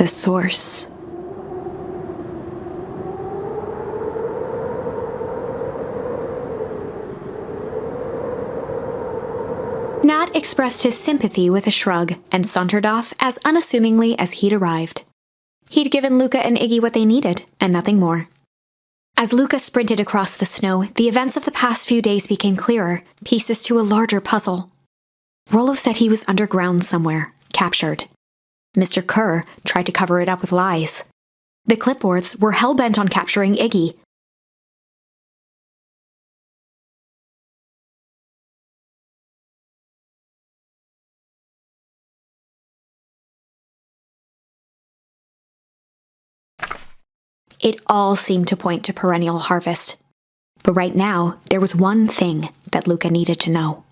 the source. Nat expressed his sympathy with a shrug and sauntered off as unassumingly as he'd arrived. He'd given Luka and Iggy what they needed, and nothing more. As Luka sprinted across the snow, the events of the past few days became clearer, pieces to a larger puzzle. Rollo said he was underground somewhere, captured. Mr. Kerr tried to cover it up with lies. The clipboards were hell-bent on capturing Iggy. It all seemed to point to perennial harvest. But right now, there was one thing that Luka needed to know.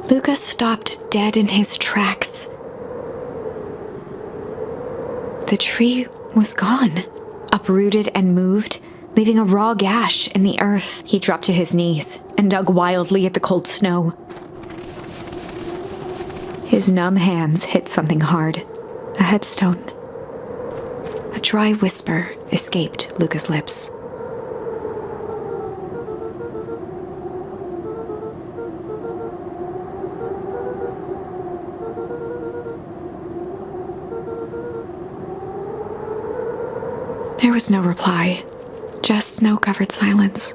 Luka stopped dead in his tracks. The tree was gone, uprooted and moved, leaving a raw gash in the earth. He dropped to his knees and dug wildly at the cold snow. His numb hands hit something hard. A headstone. A dry whisper escaped Luka's lips. There was no reply, just snow-covered silence.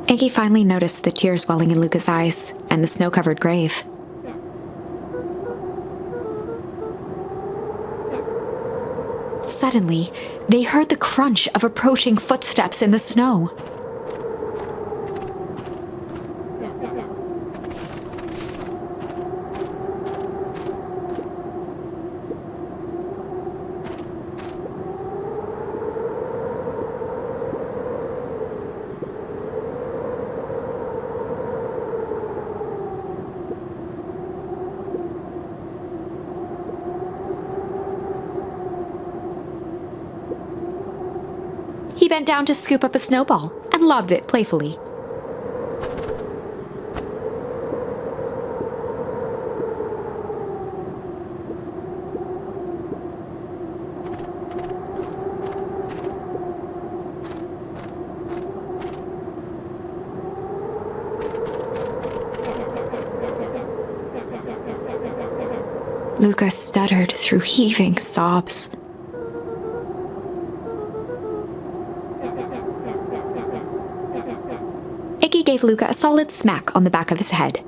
Iggy finally noticed the tears welling in Luka's eyes and the snow-covered grave. Suddenly, they heard the crunch of approaching footsteps in the snow. He bent down to scoop up a snowball and lobbed it playfully. Luka stuttered through heaving sobs. Iggy gave Luka a solid smack on the back of his head.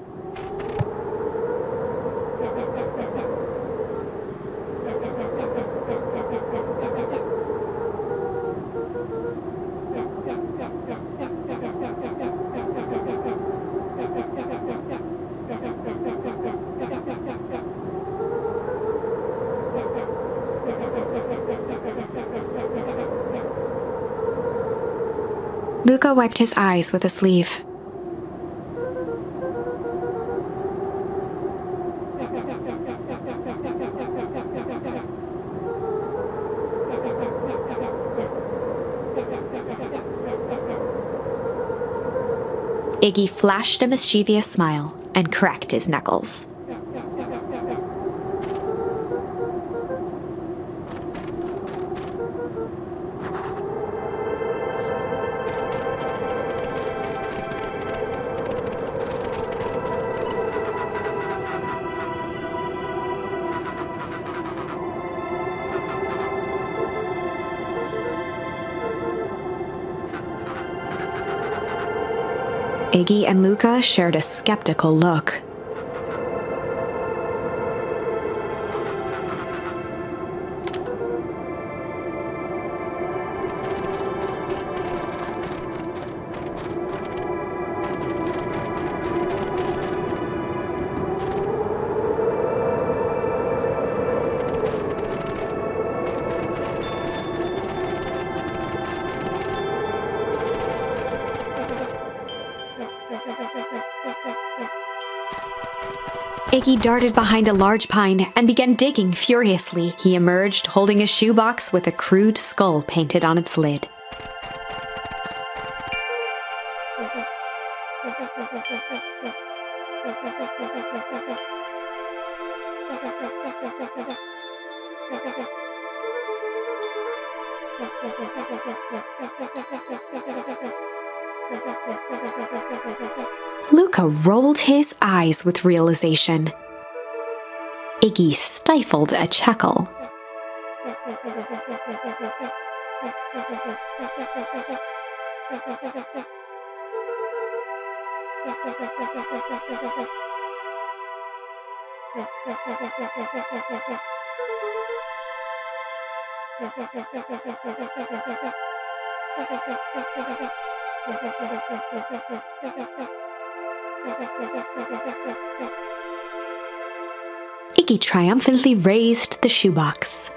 Luka wiped his eyes with a sleeve. Iggy flashed a mischievous smile and cracked his knuckles. Iggy and Luka shared a skeptical look. Iggy darted behind a large pine and began digging furiously. He emerged holding a shoebox with a crude skull painted on its lid. Luka rolled his eyes with realization. Iggy stifled a chuckle. Iggy triumphantly raised the shoebox.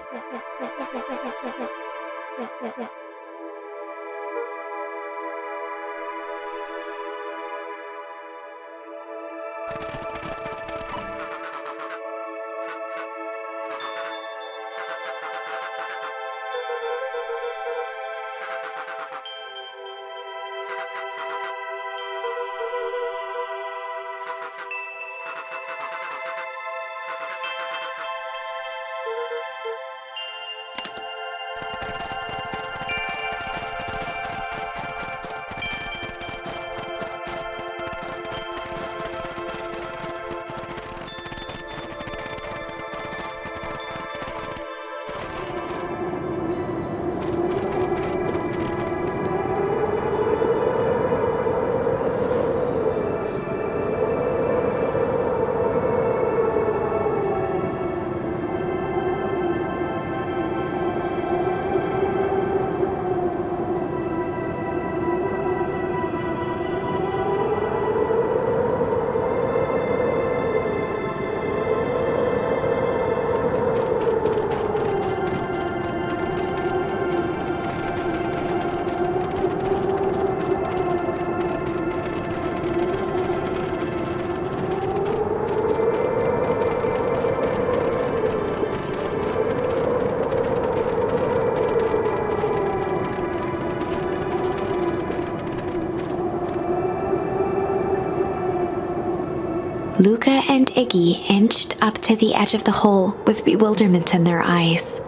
Luka and Iggy inched up to the edge of the hole with bewilderment in their eyes.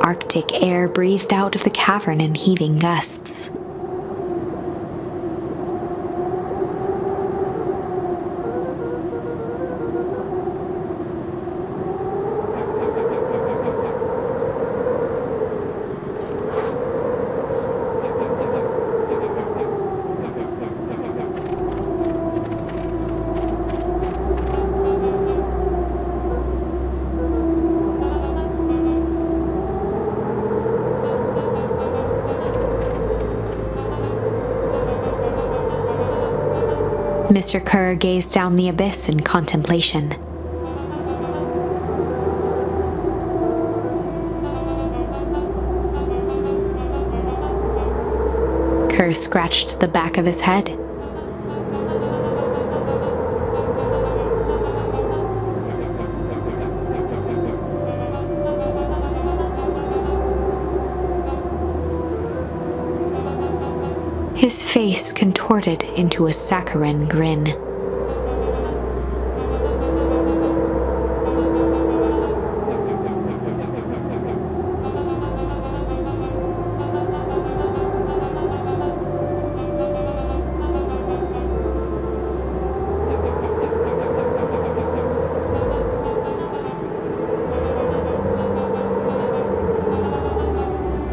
Arctic air breathed out of the cavern in heaving gusts. Mr. Kerr gazed down the abyss in contemplation. Kerr scratched the back of his head. His face contorted into a saccharine grin.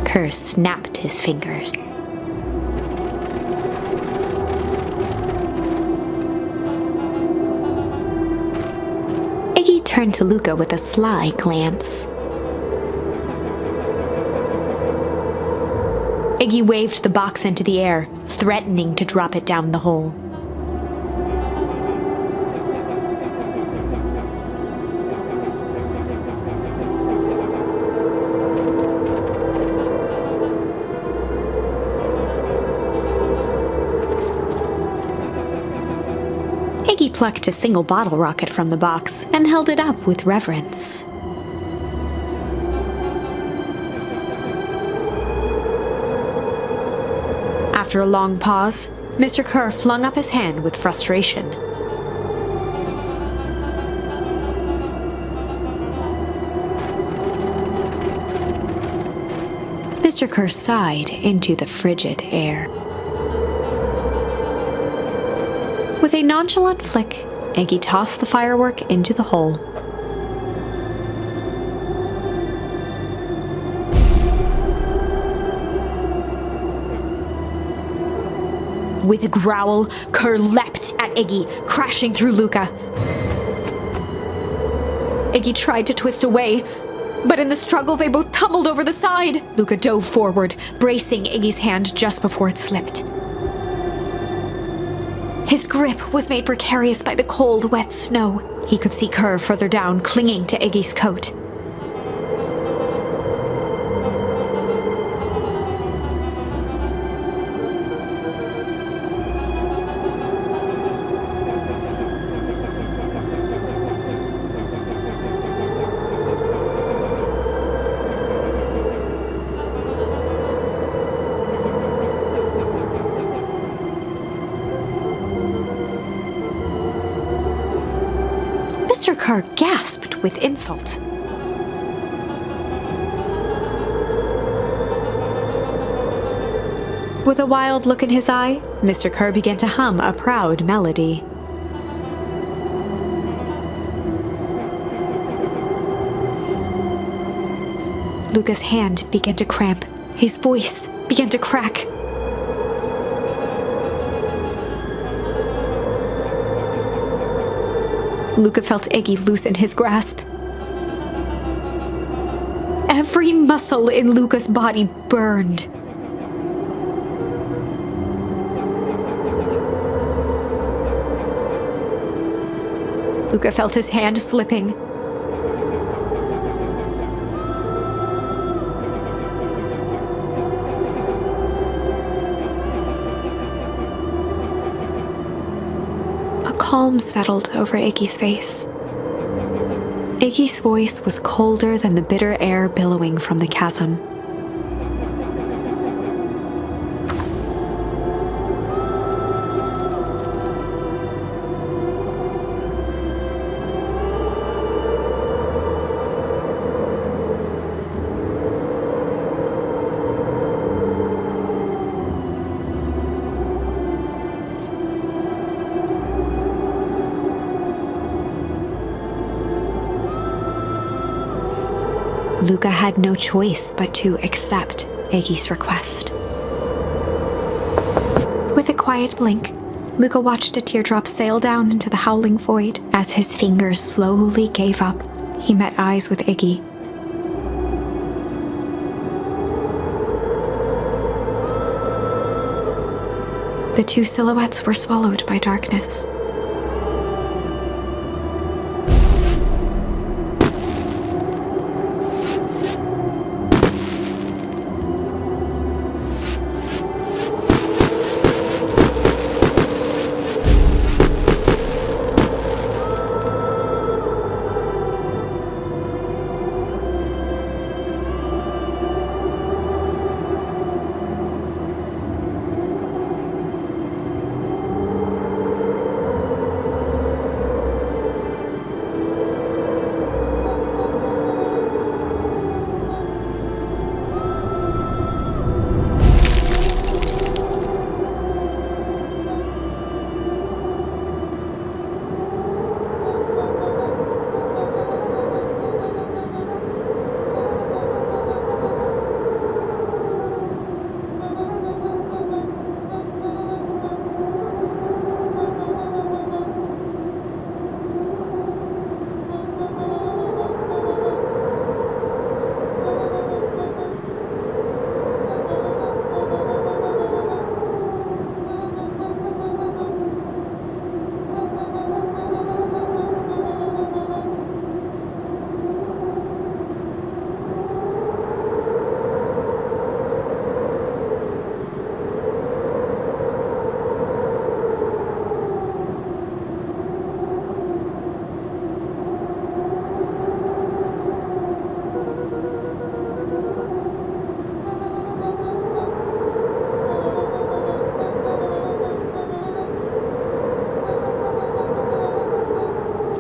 Kerr snapped his fingers. Iggy turned to Luka with a sly glance. Iggy waved the box into the air, threatening to drop it down the hole. Iggy plucked a single bottle rocket from the box and held it up with reverence. After a long pause, Mr. Kerr flung up his hand with frustration. Mr. Kerr sighed into the frigid air. With a nonchalant flick, Iggy tossed the firework into the hole. With a growl, Kerr leapt at Iggy, crashing through Luka. Iggy tried to twist away, but in the struggle they both tumbled over the side. Luka dove forward, bracing Iggy's hand just before it slipped. His grip was made precarious by the cold, wet snow. He could see Kerr further down, clinging to Iggy's coat. Mr. Kerr gasped with insult. With a wild look in his eye, Mr. Kerr began to hum a proud melody. Luka's hand began to cramp. His voice began to crack. Luka felt Iggy loosen his grasp. Every muscle in Luka's body burned. Luka felt his hand slipping. Calm settled over Iggy's face. Iggy's voice was colder than the bitter air billowing from the chasm. Luka had no choice but to accept Iggy's request. With a quiet blink, Luka watched a teardrop sail down into the howling void. As his fingers slowly gave up, he met eyes with Iggy. The two silhouettes were swallowed by darkness.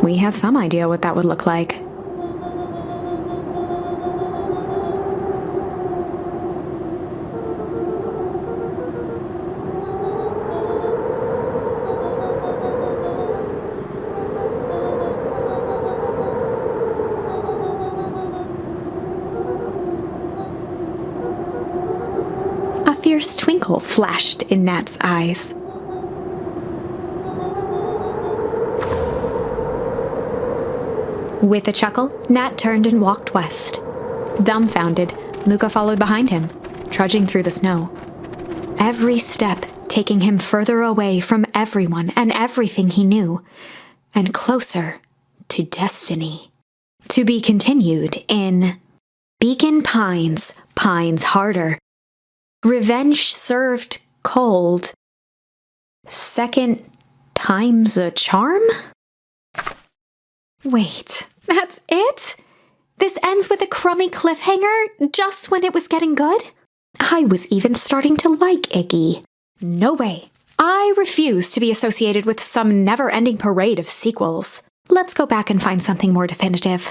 We have some idea what that would look like. A fierce twinkle flashed in Nat's eyes. With a chuckle, Nat turned and walked west. Dumbfounded, Luka followed behind him, trudging through the snow. Every step taking him further away from everyone and everything he knew, and closer to destiny. To be continued in Beacon Pines, Pines Harder. Revenge served cold. Second time's a charm? Wait, that's it? This ends with a crummy cliffhanger just when it was getting good? I was even starting to like Iggy. No way. I refuse to be associated with some never-ending parade of sequels. Let's go back and find something more definitive.